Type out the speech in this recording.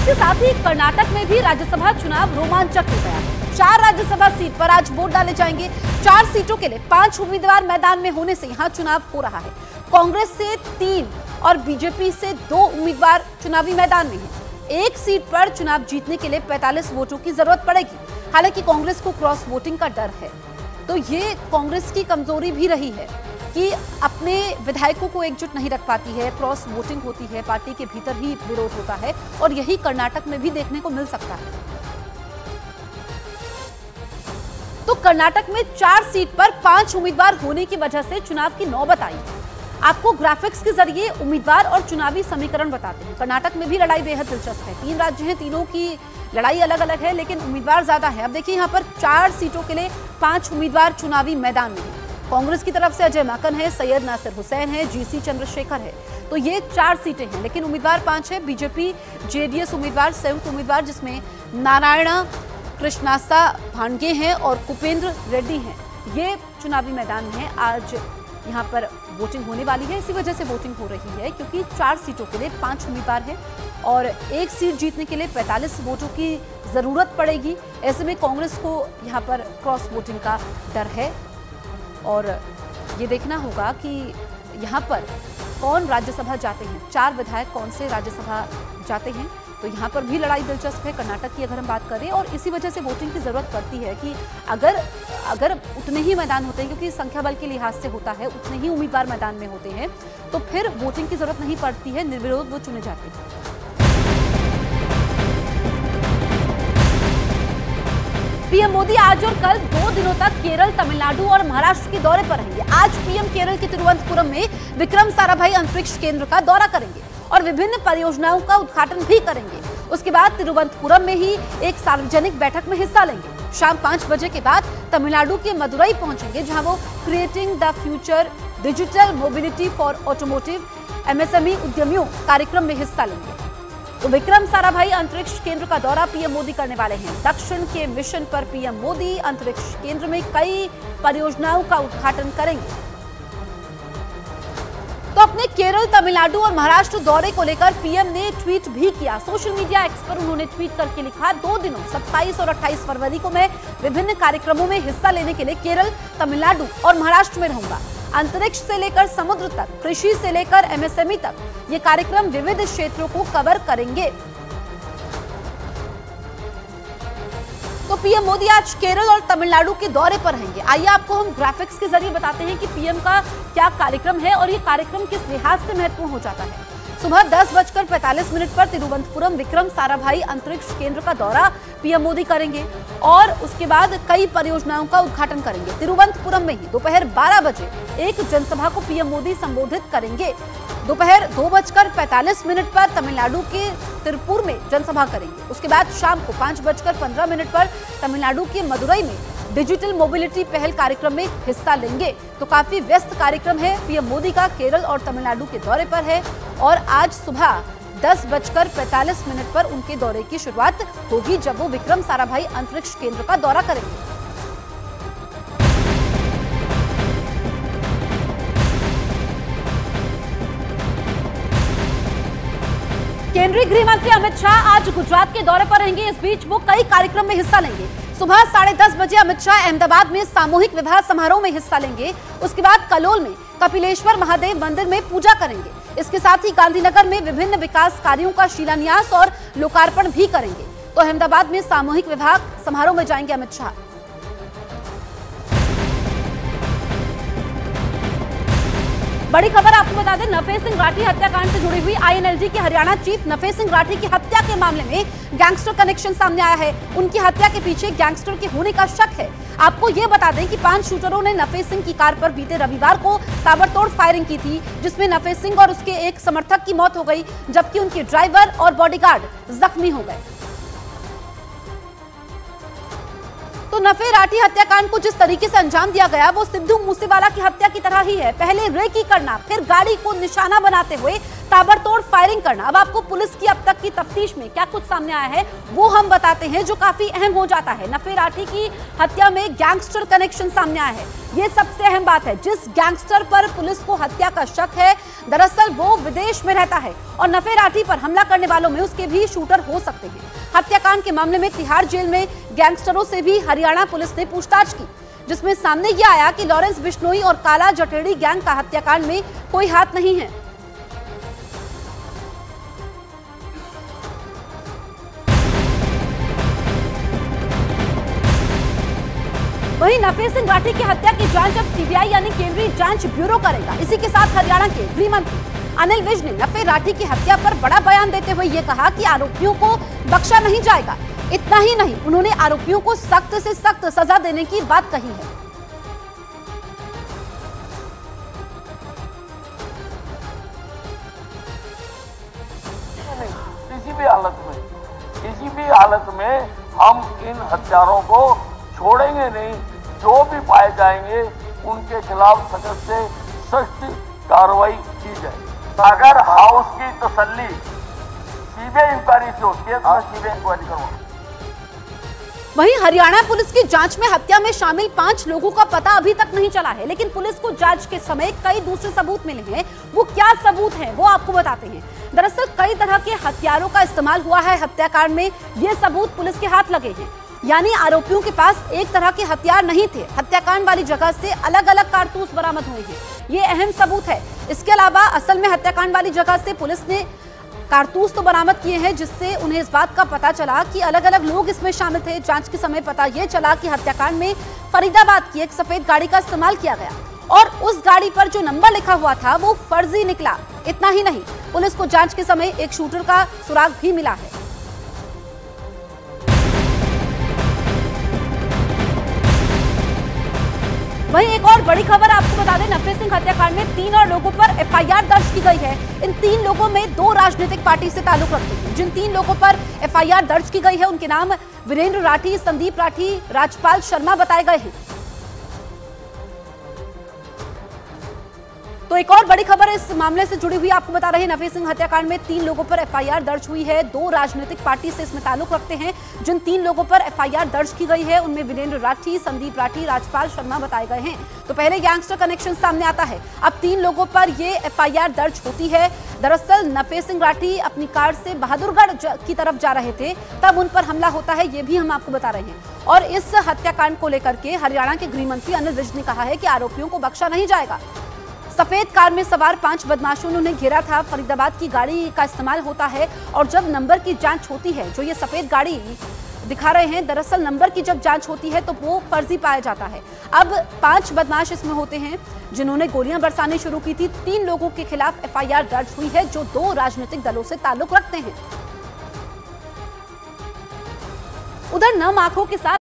इसके साथ ही कर्नाटक में भी राज्यसभा चुनाव रोमांचक हो गया है। 4 राज्यसभा सीट पर आज वोट डाले जाएंगे। 4 सीटों के लिए 5 उम्मीदवार मैदान में होने से यहां चुनाव हो रहा है। कांग्रेस से 3 और बीजेपी से 2 उम्मीदवार चुनावी मैदान में हैं। एक सीट पर चुनाव जीतने के लिए 45 वोटों की जरूरत पड़ेगी। हालांकि कांग्रेस को क्रॉस वोटिंग का डर है, तो ये कांग्रेस की कमजोरी भी रही है कि अपने विधायकों को एकजुट नहीं रख पाती है। क्रॉस वोटिंग होती है, पार्टी के भीतर ही विरोध होता है और यही कर्नाटक में भी देखने को मिल सकता है। तो कर्नाटक में 4 सीट पर 5 उम्मीदवार होने की वजह से चुनाव की नौबत आई। आपको ग्राफिक्स के जरिए उम्मीदवार और चुनावी समीकरण बताते हैं। कर्नाटक में भी लड़ाई बेहद दिलचस्प है। 3 राज्य हैं, तीनों की लड़ाई अलग अलग है, लेकिन उम्मीदवार ज्यादा है। अब देखिए यहाँ पर 4 सीटों के लिए 5 उम्मीदवार चुनावी मैदान में हैं। कांग्रेस की तरफ से अजय माकन है, सैयद नासिर हुसैन है, जीसी चंद्रशेखर है। तो ये 4 सीटें हैं, लेकिन उम्मीदवार 5 है। बीजेपी जेडीएस उम्मीदवार, संयुक्त उम्मीदवार जिसमें नारायणा कृष्णासा भांडगे हैं और कुपेंद्र रेड्डी हैं, ये चुनावी मैदान में है। आज यहाँ पर वोटिंग होने वाली है। इसी वजह से वोटिंग हो रही है क्योंकि 4 सीटों के लिए 5 उम्मीदवार हैं और एक सीट जीतने के लिए 45 वोटों की जरूरत पड़ेगी। ऐसे में कांग्रेस को यहाँ पर क्रॉस वोटिंग का डर है और ये देखना होगा कि यहाँ पर कौन राज्यसभा जाते हैं। 4 विधायक कौन से राज्यसभा जाते हैं, तो यहाँ पर भी लड़ाई दिलचस्प है कर्नाटक की अगर हम बात करें। और इसी वजह से वोटिंग की जरूरत पड़ती है कि अगर उतने ही मैदान होते हैं, क्योंकि संख्या बल के लिहाज से होता है, उतने ही उम्मीदवार मैदान में होते हैं, तो फिर वोटिंग की जरूरत नहीं पड़ती है, निर्विरोध वो चुने जाते हैं। पीएम मोदी आज और कल 2 दिनों तक केरल, तमिलनाडु और महाराष्ट्र के दौरे पर रहेंगे। आज पीएम केरल के तिरुवनंतपुरम में विक्रम साराभाई अंतरिक्ष केंद्र का दौरा करेंगे और विभिन्न परियोजनाओं का उद्घाटन भी करेंगे। उसके बाद तिरुवनंतपुरम में ही एक सार्वजनिक बैठक में हिस्सा लेंगे। शाम 5 बजे के बाद तमिलनाडु के मदुरई पहुंचेंगे, जहां वो creating the future digital mobility for automotive MSME उद्यमियों कार्यक्रम में हिस्सा लेंगे। तो विक्रम साराभाई अंतरिक्ष केंद्र का दौरा पीएम मोदी करने वाले हैं। दक्षिण के मिशन पर पीएम मोदी अंतरिक्ष केंद्र में कई परियोजनाओं का उद्घाटन करेंगे। तो अपने केरल, तमिलनाडु और महाराष्ट्र दौरे को लेकर पीएम ने ट्वीट भी किया। सोशल मीडिया एक्स पर उन्होंने ट्वीट करके लिखा, 2 दिनों 27 और 28 फरवरी को मैं विभिन्न कार्यक्रमों में हिस्सा लेने के लिए केरल, तमिलनाडु और महाराष्ट्र में रहूंगा। अंतरिक्ष से लेकर समुद्र तक, कृषि से लेकर एमएसएमई तक ये कार्यक्रम विविध क्षेत्रों को कवर करेंगे। तो पीएम मोदी आज केरल और तमिलनाडु के दौरे पर रहेंगे। आइए आपको हम ग्राफिक्स के जरिए बताते हैं कि पीएम का क्या कार्यक्रम है और ये कार्यक्रम किस लिहाज से महत्वपूर्ण हो जाता है। सुबह 10:45 पर तिरुवनंतपुरम विक्रम साराभाई अंतरिक्ष केंद्र का दौरा पीएम मोदी करेंगे और उसके बाद कई परियोजनाओं का उद्घाटन करेंगे। तिरुवनंतपुरम में ही दोपहर 12 बजे एक जनसभा को पीएम मोदी संबोधित करेंगे। दोपहर 2:45 पर तमिलनाडु के तिरुपुर में जनसभा करेंगे। उसके बाद शाम को 5:15 पर तमिलनाडु के मदुरई में डिजिटल मोबिलिटी पहल कार्यक्रम में हिस्सा लेंगे। तो काफी व्यस्त कार्यक्रम है। पीएम मोदी का केरल और तमिलनाडु के दौरे पर है और आज सुबह 10:45 पर उनके दौरे की शुरुआत होगी, जब वो विक्रम साराभाई अंतरिक्ष केंद्र का दौरा करेंगे। केंद्रीय गृह मंत्री अमित शाह आज गुजरात के दौरे पर रहेंगे। इस बीच वो कई कार्यक्रम में हिस्सा लेंगे। सुबह 10:30 बजे अमित शाह अहमदाबाद में सामूहिक विवाह समारोह में हिस्सा लेंगे। उसके बाद कलोल में कपिलेश्वर महादेव मंदिर में पूजा करेंगे। इसके साथ ही गांधीनगर में विभिन्न विकास कार्यों का शिलान्यास और लोकार्पण भी करेंगे। तो अहमदाबाद में सामूहिक विवाह समारोह में जाएंगे अमित शाह। बड़ी खबर आपको बता दें, नफे सिंह राठी हत्याकांड से जुड़ी हुई आईएनएलडी के हरियाणा चीफ नफे सिंह राठी की हत्या के मामले में गैंगस्टर कनेक्शन सामने आया है। उनकी हत्या के पीछे गैंगस्टर के होने का शक है। आपको ये बता दें कि 5 शूटरों ने नफे सिंह की कार पर बीते रविवार को ताबड़तोड़ फायरिंग की थी, जिसमें नफे सिंह और उसके एक समर्थक की मौत हो गई, जबकि उनके ड्राइवर और बॉडीगार्ड जख्मी हो गए। तो नफे राठी हत्याकांड को जिस तरीके से अंजाम दिया गया वो सिद्धू मूसेवाला की हत्या की तरह ही है। पहले रेकी करना, फिर गाड़ी को निशाना बनाते हुए ताबड़तोड़ फायरिंग करना। अब आपको पुलिस की अब तक की तफ्तीश में क्या कुछ सामने आया है वो हम बताते हैं, जो काफी अहम हो जाता है। नफे राठी की हत्या में गैंगस्टर कनेक्शन सामने आया है, ये सबसे अहम बात है। जिस गैंगस्टर पर पुलिस को हत्या का शक है, दरअसल वो विदेश में रहता है और नफे राठी पर हमला करने वालों में उसके भी शूटर हो सकते हैं। हत्याकांड के मामले में तिहाड़ जेल में गैंगस्टरों से भी हरियाणा पुलिस ने पूछताछ की, जिसमें सामने यह आया कि लॉरेंस बिश्नोई और काला जटेड़ी गैंग का हत्याकांड में कोई हाथ नहीं है। वहीं नफे सिंह राठी की हत्या की जांच अब सीबीआई यानी केंद्रीय जांच ब्यूरो करेगा। इसी के साथ हरियाणा के गृह मंत्री अनिल विज ने नफे राठी की हत्या पर बड़ा बयान देते हुए यह कहा कि आरोपियों को बख्शा नहीं जाएगा। इतना ही नहीं, उन्होंने आरोपियों को सख्त से सख्त सजा देने की बात कही है। किसी भी हालत में हम इन हत्यारों को छोड़ेंगे नहीं। जो भी पाए जाएंगे उनके खिलाफ सख्त से सख्त कार्रवाई की जाए। अगर हाउस की तसल्ली सीबीआई इंक्वायरी से होती है तो सीबीआई इंक्वायरी करवाओ। वहीं हरियाणा पुलिस की जांच में हत्या में शामिल 5 लोगों का पता अभी तक नहीं चला है, लेकिन पुलिस को जांच के समय कई दूसरे सबूत मिले हैं। वो क्या सबूत हैं वो आपको बताते हैं। दरअसल कई तरह के हथियारों का इस्तेमाल हुआ है हत्याकांड में, ये सबूत पुलिस के हाथ लगे हैं। यानी आरोपियों के पास एक तरह के हथियार नहीं थे, हत्याकांड वाली जगह से अलग अलग कारतूस बरामद हुए हैं, ये अहम सबूत है। इसके अलावा असल में हत्याकांड वाली जगह से पुलिस ने कारतूस तो बरामद किए हैं, जिससे उन्हें इस बात का पता चला कि अलग अलग लोग इसमें शामिल थे। जांच के समय पता यह चला कि हत्याकांड में फरीदाबाद की एक सफेद गाड़ी का इस्तेमाल किया गया और उस गाड़ी पर जो नंबर लिखा हुआ था वो फर्जी निकला। इतना ही नहीं, पुलिस को जांच के समय एक शूटर का सुराग भी मिला है। वहीं एक और बड़ी खबर आपको बता दें, नफे सिंह हत्याकांड में 3 और लोगों पर एफआईआर दर्ज की गई है। इन 3 लोगों में 2 राजनीतिक पार्टी से ताल्लुक रखते हैं। जिन 3 लोगों पर एफआईआर दर्ज की गई है उनके नाम वीरेंद्र राठी, संदीप राठी, राजपाल शर्मा बताए गए हैं। तो एक और बड़ी खबर इस मामले से जुड़ी हुई आपको बता रहे हैं। नफे सिंह हत्याकांड में 3 लोगों पर एफआईआर दर्ज हुई है। 2 राजनीतिक पार्टी से इसमें ताल्लुक रखते हैं। जिन 3 लोगों पर एफआईआर दर्ज की गई है उनमें वीरेंद्र राठी, संदीप राठी, राजपाल शर्मा बताए गए हैं। तो पहले गैंगस्टर कनेक्शन सामने आता है, अब 3 लोगों पर ये एफआईआर दर्ज होती है। दरअसल नफे सिंह राठी अपनी कार से बहादुरगढ़ की तरफ जा रहे थे, तब उन पर हमला होता है, ये भी हम आपको बता रहे हैं। और इस हत्याकांड को लेकर के हरियाणा के गृह मंत्री अनिल विज ने कहा है कि आरोपियों को बख्शा नहीं जाएगा। सफेद कार में सवार 5 बदमाशों ने उन्हें घेरा था। फरीदाबाद की गाड़ी का इस्तेमाल होता है और जब नंबर की जांच होती है, जो ये सफेद गाड़ी दिखा रहे हैं, दरअसल नंबर की जब जांच होती है तो वो फर्जी पाया जाता है। अब 5 बदमाश इसमें होते हैं जिन्होंने गोलियां बरसानी शुरू की थी। 3 लोगों के खिलाफ एफआईआर दर्ज हुई है जो 2 राजनीतिक दलों से ताल्लुक रखते हैं। उधर नम आंखों के साथ